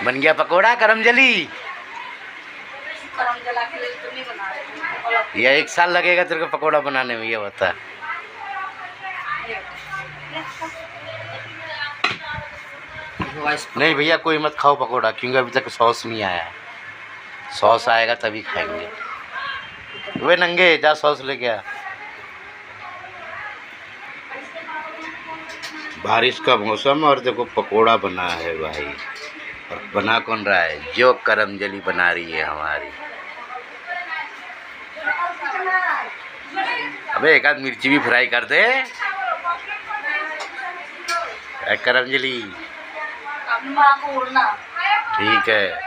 बन गया पकोड़ा करम जली। करम जला के लिए तो नहीं बना रहे। या 1 साल लगेगा तेरे को पकोड़ा बनाने में, ये बता। नहीं भैया कोई मत खाओ पकोड़ा, क्योंकि अभी तक सॉस नहीं आया। सॉस आएगा तभी खाएंगे। वे नंगे जा सॉस लेके आ। बारिश का मौसम और देखो पकोड़ा बना है भाई। और बना कौन रहा है? जो करम जली बना रही है हमारी। अबे एक आध मिर्ची भी फ्राई कर दे करम जली। अपनी माँ को उड़ना। ठीक है।